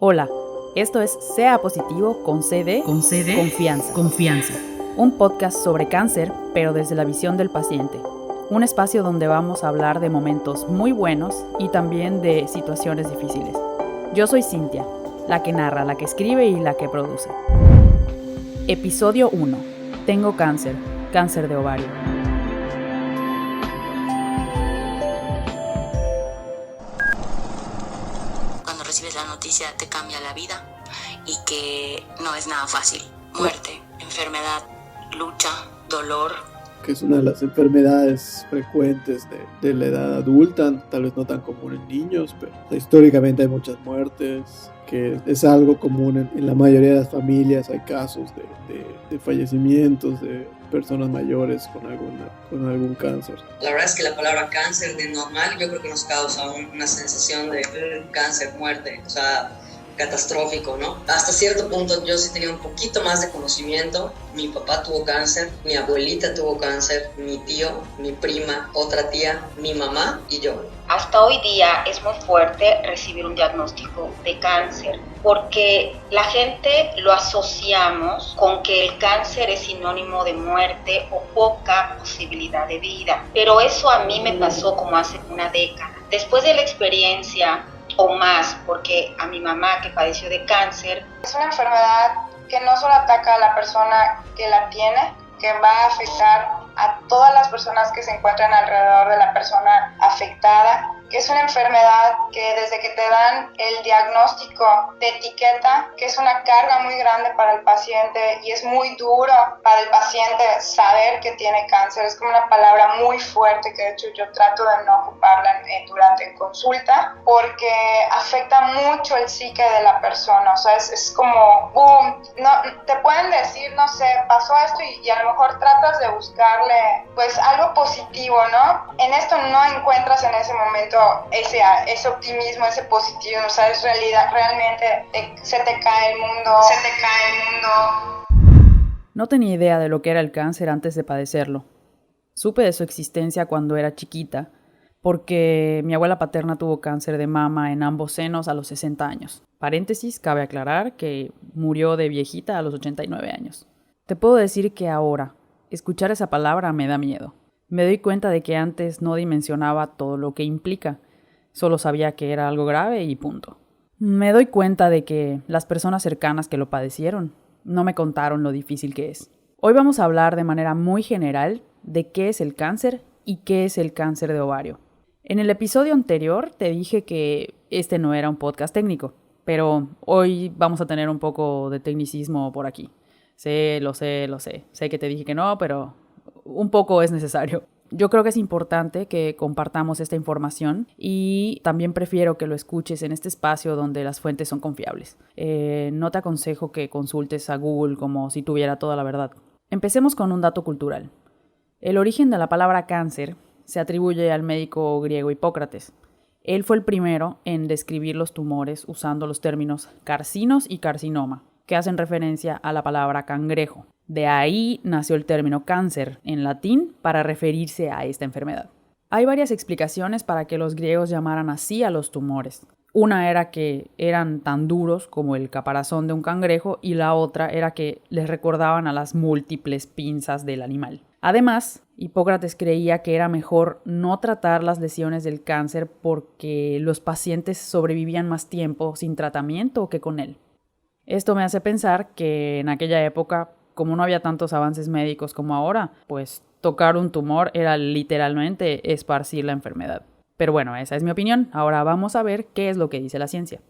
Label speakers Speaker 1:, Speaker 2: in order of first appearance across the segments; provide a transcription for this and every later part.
Speaker 1: Hola, esto es Sea Positivo con C de Confianza. Un podcast sobre cáncer, pero desde la visión del paciente. Un espacio donde vamos a hablar de momentos muy buenos y también de situaciones difíciles. Yo soy Cintia, la que narra, la que escribe y la que produce. Episodio 1. Tengo cáncer de ovario.
Speaker 2: Cuando recibes la noticia te cambia la vida y que no es nada fácil. Muerte, enfermedad, lucha, dolor.
Speaker 3: Que es una de las enfermedades frecuentes de la edad adulta, tal vez no tan común en niños, pero históricamente hay muchas muertes, que es algo común en la mayoría de las familias. Hay casos de fallecimientos de personas mayores con algún cáncer.
Speaker 4: La verdad es que la palabra cáncer de normal yo creo que nos causa una sensación de cáncer, muerte, o sea, catastrófico, ¿no? Hasta cierto punto yo sí tenía un poquito más de conocimiento. Mi papá tuvo cáncer, mi abuelita tuvo cáncer, mi tío, mi prima, otra tía, mi mamá y yo.
Speaker 5: Hasta hoy día es muy fuerte recibir un diagnóstico de cáncer porque la gente lo asociamos con que el cáncer es sinónimo de muerte o poca posibilidad de vida. Pero eso a mí me pasó como hace una década. Después de la experiencia o más, porque a mi mamá que padeció de cáncer.
Speaker 6: Es una enfermedad que no solo ataca a la persona que la tiene, que va a afectar a todas las personas que se encuentran alrededor de la persona afectada, que es una enfermedad que desde que te dan el diagnóstico te etiqueta, que es una carga muy grande para el paciente y es muy duro para el paciente saber que tiene cáncer. Es como una palabra muy fuerte que de hecho yo trato de no ocuparla durante consulta porque afecta mucho el psique de la persona. O sea, es como boom, no, te pueden decir, no sé, pasó esto y a lo mejor tratas de buscarle pues algo positivo, ¿no? En esto no encuentras en ese momento ese optimismo, ese positivo, o sea, es realmente se te cae el mundo.
Speaker 1: No tenía idea de lo que era el cáncer antes de padecerlo. Supe de su existencia cuando era chiquita, porque mi abuela paterna tuvo cáncer de mama en ambos senos a los 60 años. Paréntesis, cabe aclarar que murió de viejita a los 89 años. Te puedo decir que ahora, escuchar esa palabra me da miedo. Me doy cuenta de que antes no dimensionaba todo lo que implica. Solo sabía que era algo grave y punto. Me doy cuenta de que las personas cercanas que lo padecieron no me contaron lo difícil que es. Hoy vamos a hablar de manera muy general de qué es el cáncer y qué es el cáncer de ovario. En el episodio anterior te dije que este no era un podcast técnico, pero hoy vamos a tener un poco de tecnicismo por aquí. Lo sé. Sé que te dije que no, pero un poco es necesario. Yo creo que es importante que compartamos esta información y también prefiero que lo escuches en este espacio donde las fuentes son confiables. No te aconsejo que consultes a Google como si tuviera toda la verdad. Empecemos con un dato cultural. El origen de la palabra cáncer se atribuye al médico griego Hipócrates. Él fue el primero en describir los tumores usando los términos carcinos y carcinoma, que hacen referencia a la palabra cangrejo. De ahí nació el término cáncer en latín para referirse a esta enfermedad. Hay varias explicaciones para que los griegos llamaran así a los tumores. Una era que eran tan duros como el caparazón de un cangrejo y la otra era que les recordaban a las múltiples pinzas del animal. Además, Hipócrates creía que era mejor no tratar las lesiones del cáncer porque los pacientes sobrevivían más tiempo sin tratamiento que con él. Esto me hace pensar que en aquella época, como no había tantos avances médicos como ahora, pues tocar un tumor era literalmente esparcir la enfermedad. Pero bueno, esa es mi opinión. Ahora vamos a ver qué es lo que dice la ciencia.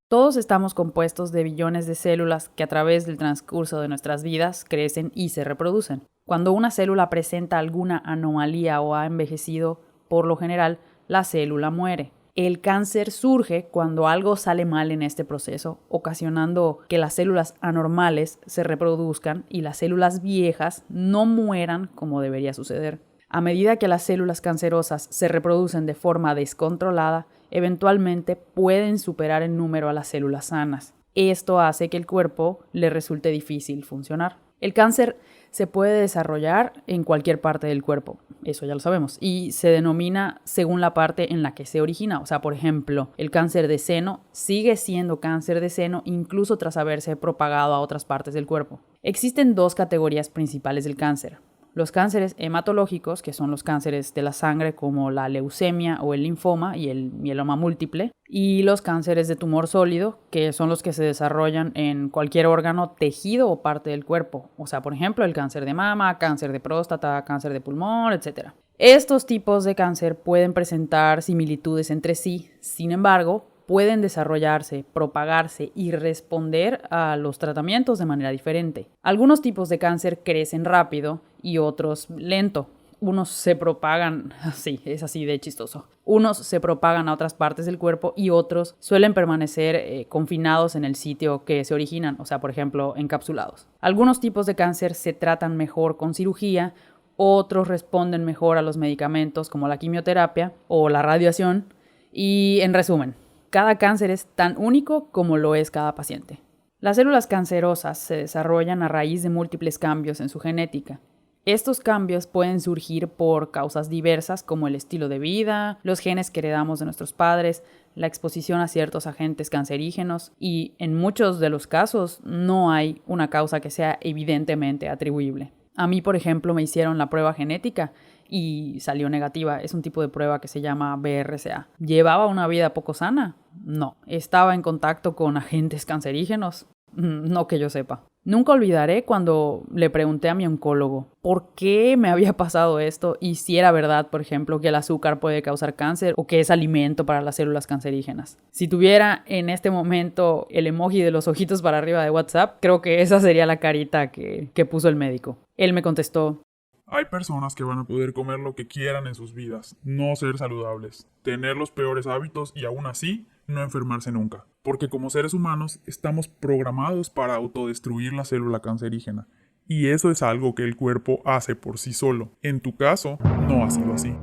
Speaker 1: Todos estamos compuestos de billones de células que a través del transcurso de nuestras vidas crecen y se reproducen. Cuando una célula presenta alguna anomalía o ha envejecido, por lo general, la célula muere. El cáncer surge cuando algo sale mal en este proceso, ocasionando que las células anormales se reproduzcan y las células viejas no mueran como debería suceder. A medida que las células cancerosas se reproducen de forma descontrolada, eventualmente pueden superar en número a las células sanas. Esto hace que el cuerpo le resulte difícil funcionar. El cáncer se puede desarrollar en cualquier parte del cuerpo, eso ya lo sabemos, y se denomina según la parte en la que se origina. O sea, por ejemplo, el cáncer de seno sigue siendo cáncer de seno incluso tras haberse propagado a otras partes del cuerpo. Existen 2 categorías principales del cáncer. Los cánceres hematológicos, que son los cánceres de la sangre como la leucemia o el linfoma y el mieloma múltiple, y los cánceres de tumor sólido, que son los que se desarrollan en cualquier órgano, tejido o parte del cuerpo. O sea, por ejemplo, el cáncer de mama, cáncer de próstata, cáncer de pulmón, etc. Estos tipos de cáncer pueden presentar similitudes entre sí, sin embargo, pueden desarrollarse, propagarse y responder a los tratamientos de manera diferente. Algunos tipos de cáncer crecen rápido y otros lento. Unos se propagan, sí, es así de chistoso. Unos se propagan a otras partes del cuerpo y otros suelen permanecer confinados en el sitio que se originan, o sea, por ejemplo, encapsulados. Algunos tipos de cáncer se tratan mejor con cirugía, otros responden mejor a los medicamentos como la quimioterapia o la radiación y, en resumen, cada cáncer es tan único como lo es cada paciente. Las células cancerosas se desarrollan a raíz de múltiples cambios en su genética. Estos cambios pueden surgir por causas diversas como el estilo de vida, los genes que heredamos de nuestros padres, la exposición a ciertos agentes cancerígenos y, en muchos de los casos, no hay una causa que sea evidentemente atribuible. A mí, por ejemplo, me hicieron la prueba genética y salió negativa. Es un tipo de prueba que se llama BRCA. ¿Llevaba una vida poco sana? No. ¿Estaba en contacto con agentes cancerígenos? No que yo sepa. Nunca olvidaré cuando le pregunté a mi oncólogo por qué me había pasado esto y si era verdad, por ejemplo, que el azúcar puede causar cáncer o que es alimento para las células cancerígenas. Si tuviera en este momento el emoji de los ojitos para arriba de WhatsApp, creo que esa sería la carita que puso el médico. Él me contestó:
Speaker 7: hay personas que van a poder comer lo que quieran en sus vidas, no ser saludables, tener los peores hábitos y aún así no enfermarse nunca. Porque como seres humanos estamos programados para autodestruir la célula cancerígena. Y eso es algo que el cuerpo hace por sí solo. En tu caso, no ha sido así.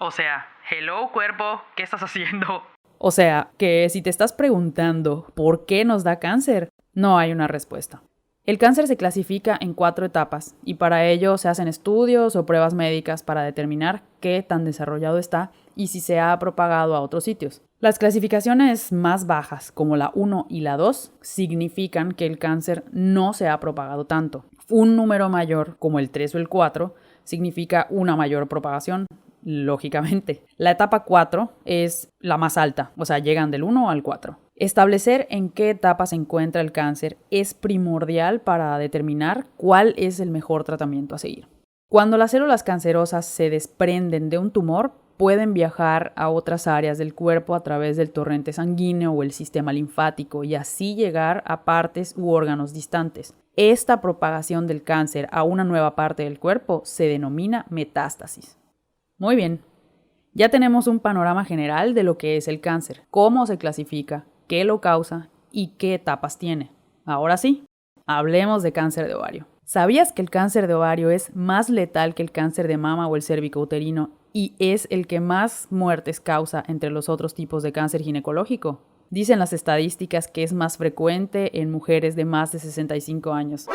Speaker 1: O sea, hello cuerpo, ¿qué estás haciendo? O sea, que si te estás preguntando ¿por qué nos da cáncer? No hay una respuesta. El cáncer se clasifica en 4 etapas y para ello se hacen estudios o pruebas médicas para determinar qué tan desarrollado está y si se ha propagado a otros sitios. Las clasificaciones más bajas, como la 1 y la 2, significan que el cáncer no se ha propagado tanto. Un número mayor, como el 3 o el 4, significa una mayor propagación, lógicamente. La etapa 4 es la más alta, o sea, llegan del 1 al 4. Establecer en qué etapa se encuentra el cáncer es primordial para determinar cuál es el mejor tratamiento a seguir. Cuando las células cancerosas se desprenden de un tumor, pueden viajar a otras áreas del cuerpo a través del torrente sanguíneo o el sistema linfático y así llegar a partes u órganos distantes. Esta propagación del cáncer a una nueva parte del cuerpo se denomina metástasis. Muy bien, ya tenemos un panorama general de lo que es el cáncer, cómo se clasifica, qué lo causa y qué etapas tiene. Ahora sí, hablemos de cáncer de ovario. ¿Sabías que el cáncer de ovario es más letal que el cáncer de mama o el cérvico-uterino y es el que más muertes causa entre los otros tipos de cáncer ginecológico? Dicen las estadísticas que es más frecuente en mujeres de más de 65 años.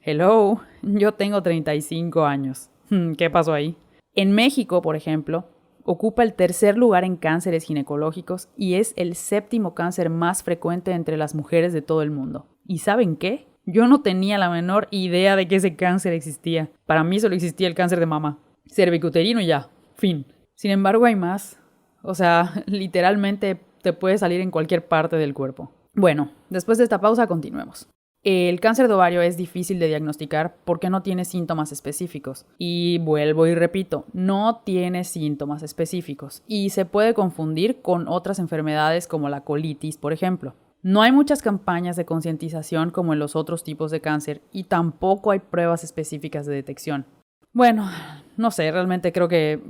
Speaker 1: Hello, yo tengo 35 años. ¿Qué pasó ahí? En México, por ejemplo, ocupa el 3er lugar en cánceres ginecológicos y es el 7º cáncer más frecuente entre las mujeres de todo el mundo. ¿Y saben qué? Yo no tenía la menor idea de que ese cáncer existía. Para mí solo existía el cáncer de mama, cervicuterino y ya, fin. Sin embargo, hay más. O sea, literalmente te puede salir en cualquier parte del cuerpo. Bueno, después de esta pausa continuemos. El cáncer de ovario es difícil de diagnosticar porque no tiene síntomas específicos. Y vuelvo y repito, no tiene síntomas específicos. Y se puede confundir con otras enfermedades como la colitis, por ejemplo. No hay muchas campañas de concientización como en los otros tipos de cáncer y tampoco hay pruebas específicas de detección. Bueno, no sé, realmente creo que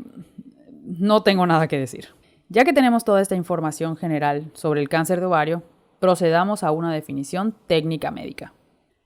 Speaker 1: no tengo nada que decir. Ya que tenemos toda esta información general sobre el cáncer de ovario, procedamos a una definición técnica médica.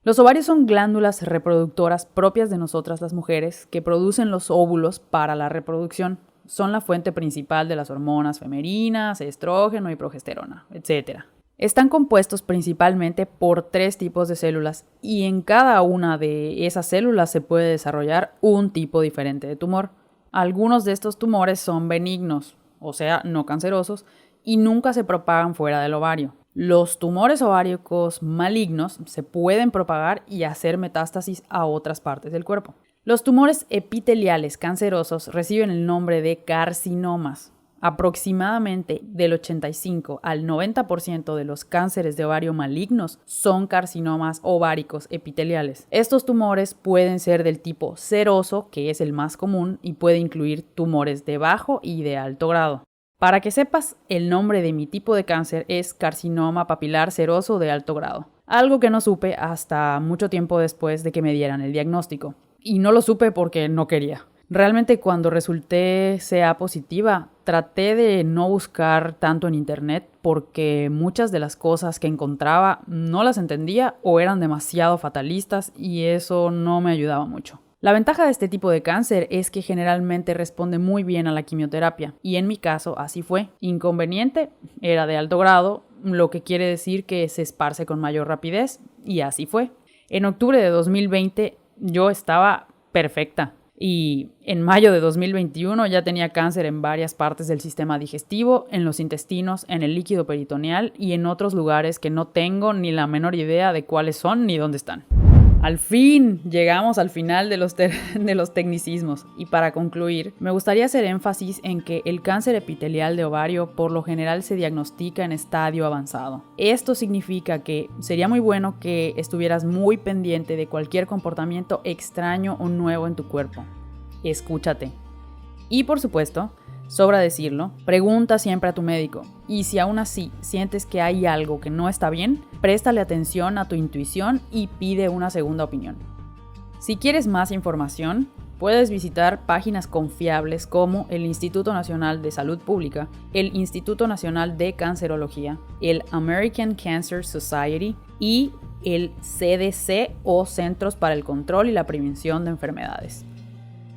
Speaker 1: Los ovarios son glándulas reproductoras propias de nosotras las mujeres que producen los óvulos para la reproducción. Son la fuente principal de las hormonas femeninas, estrógeno y progesterona, etc. Están compuestos principalmente por 3 tipos de células y en cada una de esas células se puede desarrollar un tipo diferente de tumor. Algunos de estos tumores son benignos, o sea, no cancerosos, y nunca se propagan fuera del ovario. Los tumores ovários malignos se pueden propagar y hacer metástasis a otras partes del cuerpo. Los tumores epiteliales cancerosos reciben el nombre de carcinomas. Aproximadamente del 85 al 90% de los cánceres de ovario malignos son carcinomas ováricos epiteliales. Estos tumores pueden ser del tipo seroso, que es el más común, y puede incluir tumores de bajo y de alto grado. Para que sepas, el nombre de mi tipo de cáncer es carcinoma papilar seroso de alto grado, algo que no supe hasta mucho tiempo después de que me dieran el diagnóstico. Y no lo supe porque no quería. Realmente cuando resulté CA positiva, traté de no buscar tanto en internet porque muchas de las cosas que encontraba no las entendía o eran demasiado fatalistas y eso no me ayudaba mucho. La ventaja de este tipo de cáncer es que generalmente responde muy bien a la quimioterapia y en mi caso así fue. Inconveniente, era de alto grado, lo que quiere decir que se esparce con mayor rapidez y así fue. En octubre de 2020 yo estaba perfecta. Y en mayo de 2021 ya tenía cáncer en varias partes del sistema digestivo, en los intestinos, en el líquido peritoneal y en otros lugares que no tengo ni la menor idea de cuáles son ni dónde están. Al fin, llegamos al final de los tecnicismos. Y para concluir, me gustaría hacer énfasis en que el cáncer epitelial de ovario por lo general se diagnostica en estadio avanzado. Esto significa que sería muy bueno que estuvieras muy pendiente de cualquier comportamiento extraño o nuevo en tu cuerpo. Escúchate. Y por supuesto, sobra decirlo, pregunta siempre a tu médico. Y si aún así sientes que hay algo que no está bien, préstale atención a tu intuición y pide una segunda opinión. Si quieres más información, puedes visitar páginas confiables como el Instituto Nacional de Salud Pública, el Instituto Nacional de Cancerología, el American Cancer Society y el CDC o Centros para el Control y la Prevención de Enfermedades.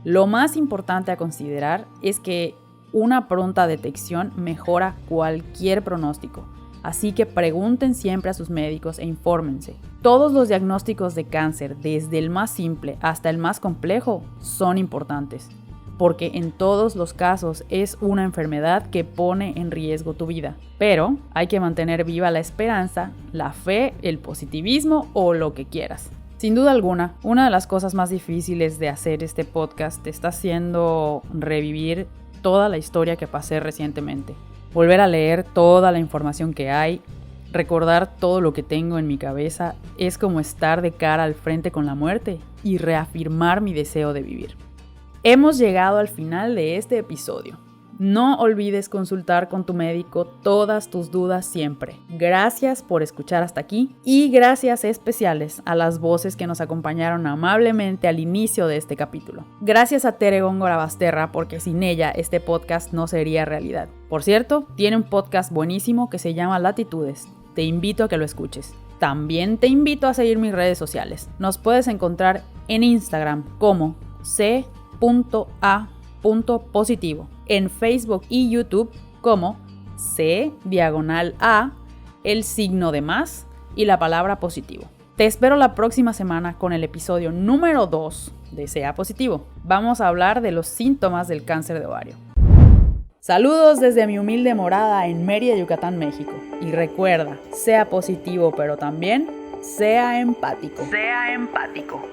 Speaker 1: Lo más importante a considerar es que una pronta detección mejora cualquier pronóstico, así que pregunten siempre a sus médicos e infórmense. Todos los diagnósticos de cáncer, desde el más simple hasta el más complejo, son importantes, porque en todos los casos es una enfermedad que pone en riesgo tu vida. Pero hay que mantener viva la esperanza, la fe, el positivismo o lo que quieras. Sin duda alguna, una de las cosas más difíciles de hacer este podcast está siendo revivir toda la historia que pasé recientemente. Volver a leer toda la información que hay, recordar todo lo que tengo en mi cabeza, es como estar de cara al frente con la muerte y reafirmar mi deseo de vivir. Hemos llegado al final de este episodio. No olvides consultar con tu médico todas tus dudas siempre. Gracias por escuchar hasta aquí y gracias especiales a las voces que nos acompañaron amablemente al inicio de este capítulo. Gracias a Tere Góngora Basterra porque sin ella este podcast no sería realidad. Por cierto, tiene un podcast buenísimo que se llama Latitudes. Te invito a que lo escuches. También te invito a seguir mis redes sociales. Nos puedes encontrar en Instagram como c.a.positivo. En Facebook y YouTube como C/A, el signo de más y la palabra positivo. Te espero la próxima semana con el episodio número 2 de CA Positivo. Vamos a hablar de los síntomas del cáncer de ovario. Saludos desde mi humilde morada en Mérida, Yucatán, México. Y recuerda, sea positivo pero también sea empático. Sea empático.